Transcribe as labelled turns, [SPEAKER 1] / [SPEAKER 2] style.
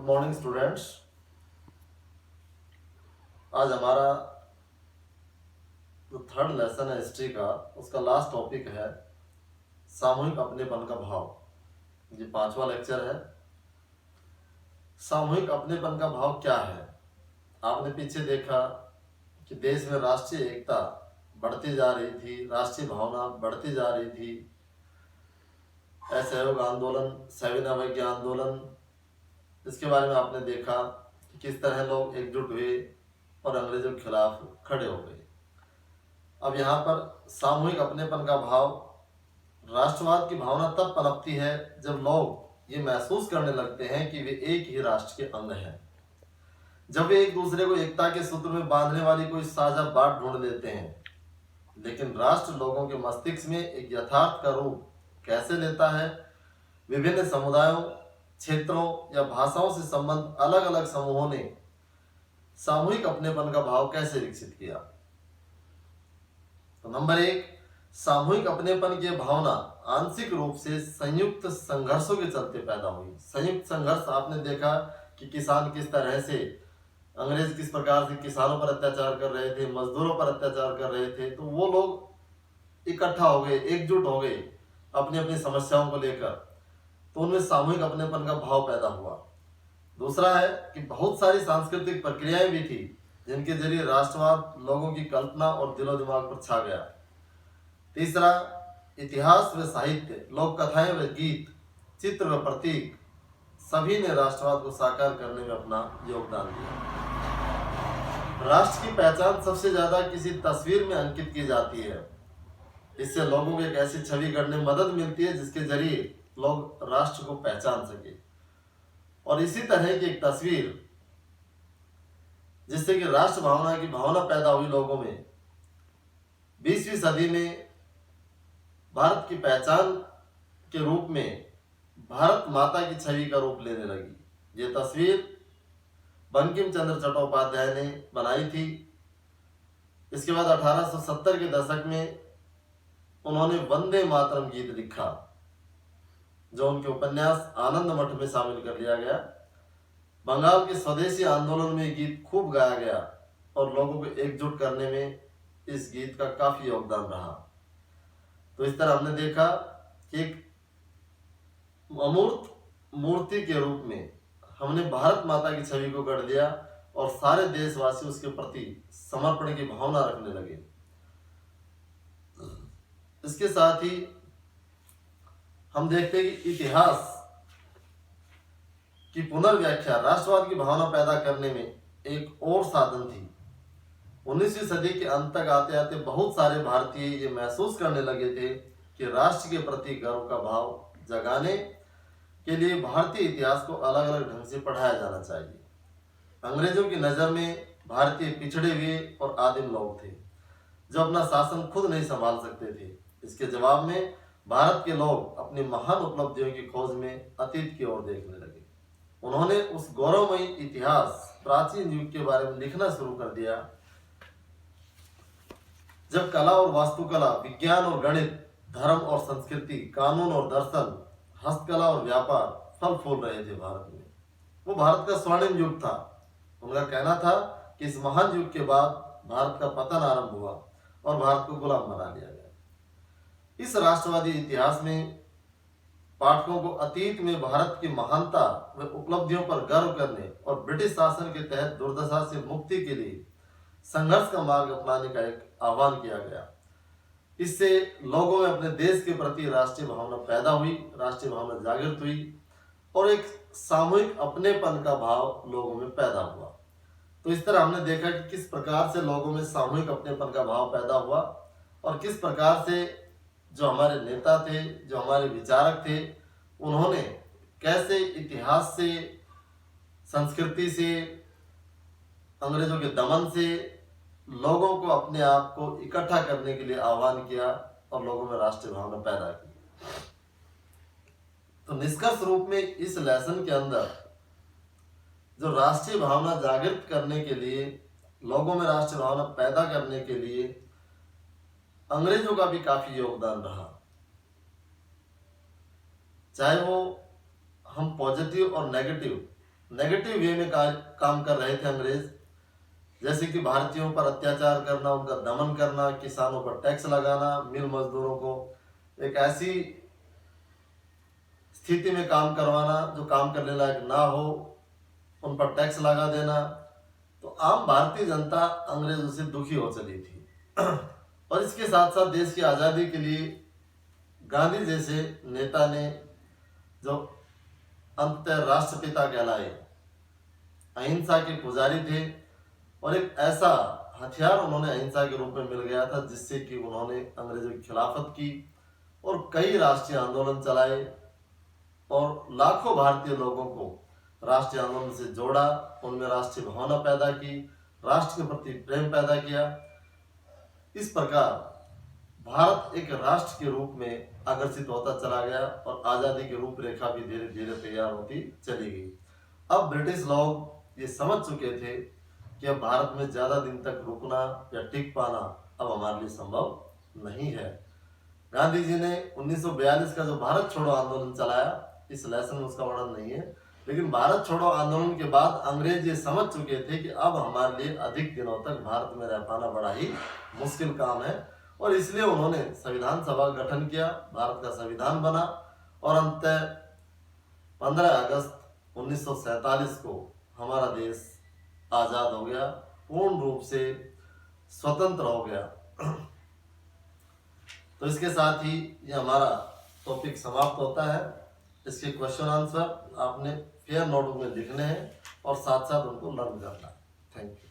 [SPEAKER 1] Morning students. आज हमारा जो थर्ड लेसन है हिस्ट्री का, उसका लास्ट टॉपिक है सामूहिक अपनेपन का भाव। ये 5वां लेक्चर है। सामूहिक अपनेपन का भाव क्या है? आपने पीछे देखा कि देश में राष्ट्रीय एकता बढ़ती जा रही थी, राष्ट्रीय भावना बढ़ती जा रही थी। असहयोग आंदोलन, सविनय अवज्ञा आंदोलन, इसके बारे में आपने देखा कि किस तरह लोग एकजुट हुए और अंग्रेजों के खिलाफ खड़े हो गए। अब यहाँ पर सामूहिक अपनेपन का भाव, राष्ट्रवाद की भावना तब पनपती है जब लोग ये महसूस करने लगते हैं कि वे एक ही राष्ट्र के अंग हैं। जब वे एक दूसरे को एकता के सूत्र में बांधने वाली कोई साझा बात ढूंढ लेते हैं। लेकिन राष्ट्र लोगों के मस्तिष्क में एक यथार्थ का रूप कैसे लेता है? विभिन्न समुदायों, क्षेत्रों या भाषाओं से संबंध अलग अलग समूहों ने सामूहिक अपनेपन का भाव कैसे विकसित किया? तो नंबर 1, सामूहिक अपनेपन की भावना आंशिक रूप से संयुक्त संघर्षों के चलते पैदा हुई। संयुक्त संघर्ष, आपने देखा कि किसान किस तरह से, अंग्रेज किस प्रकार से किसानों पर अत्याचार कर रहे थे, मजदूरों पर अत्याचार कर रहे थे, तो वो लोग इकट्ठा हो गए, एकजुट हो गए अपनी अपनी समस्याओं को लेकर, तो उनमें सामूहिक अपनेपन का भाव पैदा हुआ। दूसरा है कि बहुत सारी सांस्कृतिक प्रक्रियाएं भी थी जिनके जरिए राष्ट्रवाद लोगों की कल्पना और दिलो दिमाग पर छा गया। तीसरा, इतिहास व साहित्य, लोक कथाएं व गीत, चित्र व प्रतीक, सभी ने राष्ट्रवाद को साकार करने में अपना योगदान दिया। राष्ट्र की पहचान सबसे ज्यादा किसी तस्वीर में अंकित की जाती है। इससे लोगों को एक ऐसी छवि गढ़ने में मदद मिलती है जिसके जरिए लोग राष्ट्र को पहचान सके। और इसी तरह की एक तस्वीर जिससे कि राष्ट्र भावना की भावना पैदा हुई लोगों में, 20वीं सदी में भारत की पहचान के रूप में भारत माता की छवि का रूप लेने लगी। ये तस्वीर बंकिम चंद्र चट्टोपाध्याय ने बनाई थी। इसके बाद 1870 के दशक में उन्होंने वंदे मातरम गीत लिखा, जो उनके उपन्यास आनंद मठ में शामिल कर लिया गया। बंगाल के स्वदेशी आंदोलन में गीत खूब गाया गया और लोगों को एकजुट करने में इस गीत का काफी योगदान रहा। तो इस तरह हमने देखा कि एक अमूर्त मूर्ति के रूप में हमने भारत माता की छवि को गढ़ दिया और सारे देशवासी उसके प्रति समर्पण की भावना रखने लगे। इसके साथ ही हम देखते हैं कि इतिहास की पुनर्व्याख्या राष्ट्रवाद की भावना पैदा करने में एक और साधन थी। 19वीं सदी के अंत तक आते आते बहुत सारे भारतीय ये महसूस करने लगे थे कि राष्ट्र के प्रति गर्व का भाव जगाने के लिए भारतीय इतिहास को अलग अलग ढंग से पढ़ाया जाना चाहिए। अंग्रेजों की नज़र में भारतीय पिछड़े हुए और आदिम लोग थे जो अपना शासन खुद नहीं संभाल सकते थे। इसके जवाब में भारत के लोग अपनी महान उपलब्धियों की खोज में अतीत की ओर देखने लगे। उन्होंने उस गौरवमयी इतिहास, प्राचीन युग के बारे में लिखना शुरू कर दिया जब कला और वास्तुकला, विज्ञान और गणित, धर्म और संस्कृति, कानून और दर्शन, हस्तकला और व्यापार फल फूल रहे थे भारत में। वो भारत का स्वर्णिम युग था। उनका कहना था कि इस महान युग के बाद भारत का पतन आरंभ हुआ और भारत को गुलाम बना लिया गया। इस राष्ट्रवादी इतिहास में पाठकों को अतीत में भारत की महानता व उपलब्धियों पर गर्व करने और ब्रिटिश शासन के तहत दुर्दशा से मुक्ति के लिए संघर्ष का मार्ग अपनाने का एक आह्वान किया गया। इससे लोगों में अपने देश के प्रति राष्ट्रीय भावना पैदा हुई, राष्ट्रीय भावना जागृत हुई और एक सामूहिक अपनेपन का भाव लोगों में पैदा हुआ। तो इस तरह हमने देखा कि किस प्रकार से लोगों में सामूहिक अपनेपन का भाव पैदा हुआ और किस प्रकार से जो हमारे नेता थे, जो हमारे विचारक थे, उन्होंने कैसे इतिहास से, संस्कृति से, अंग्रेजों के दमन से लोगों को अपने आप को इकट्ठा करने के लिए आह्वान किया और लोगों में राष्ट्रीय भावना पैदा की। तो निष्कर्ष रूप में इस लेसन के अंदर जो राष्ट्रीय भावना जागृत करने के लिए, लोगों में राष्ट्रीय भावना पैदा करने के लिए अंग्रेजों का भी काफी योगदान रहा। चाहे वो हम पॉजिटिव और नेगेटिव नेगेटिव वे में काम कर रहे थे अंग्रेज, जैसे कि भारतीयों पर अत्याचार करना, उनका दमन करना, किसानों पर टैक्स लगाना, मिल मजदूरों को एक ऐसी स्थिति में काम करवाना जो काम करने लायक ना हो, उन पर टैक्स लगा देना। तो आम भारतीय जनता अंग्रेजों से दुखी हो चली थी और इसके साथ साथ देश की आज़ादी के लिए गांधी जैसे नेता ने, जो अंततः राष्ट्रपिता कहलाए, अहिंसा के पुजारी थे और एक ऐसा हथियार उन्होंने अहिंसा के रूप में मिल गया था जिससे कि उन्होंने अंग्रेजों की खिलाफत की और कई राष्ट्रीय आंदोलन चलाए और लाखों भारतीय लोगों को राष्ट्रीय आंदोलन से जोड़ा, उनमें राष्ट्रीय भावना पैदा की, राष्ट्र के प्रति प्रेम पैदा किया। इस प्रकार भारत एक राष्ट्र के रूप में आकर्षित होता चला गया और आज़ादी की रूपरेखा भी धीरे धीरे तैयार होती चली गई। अब ब्रिटिश लोग ये समझ चुके थे कि अब भारत में ज़्यादा दिन तक रुकना या टिक पाना अब हमारे लिए संभव नहीं है। गांधी जी ने 1942 का जो भारत छोड़ो आंदोलन चलाया, इस लेसन में उसका वर्णन नहीं है, लेकिन भारत छोड़ो आंदोलन के बाद अंग्रेज ये समझ चुके थे कि अब हमारे लिए अधिक दिनों तक भारत में रह पाना बड़ा ही मुश्किल काम है और इसलिए उन्होंने संविधान सभा का गठन किया, भारत का संविधान बना और अंततः 15 अगस्त 1947 को हमारा देश आज़ाद हो गया, पूर्ण रूप से स्वतंत्र हो गया। तो इसके साथ ही ये हमारा टॉपिक समाप्त होता है। इसके क्वेश्चन आंसर आपने फेयर नोटबुक में लिखने हैं और साथ साथ उनको लर्न करना है। Thank you.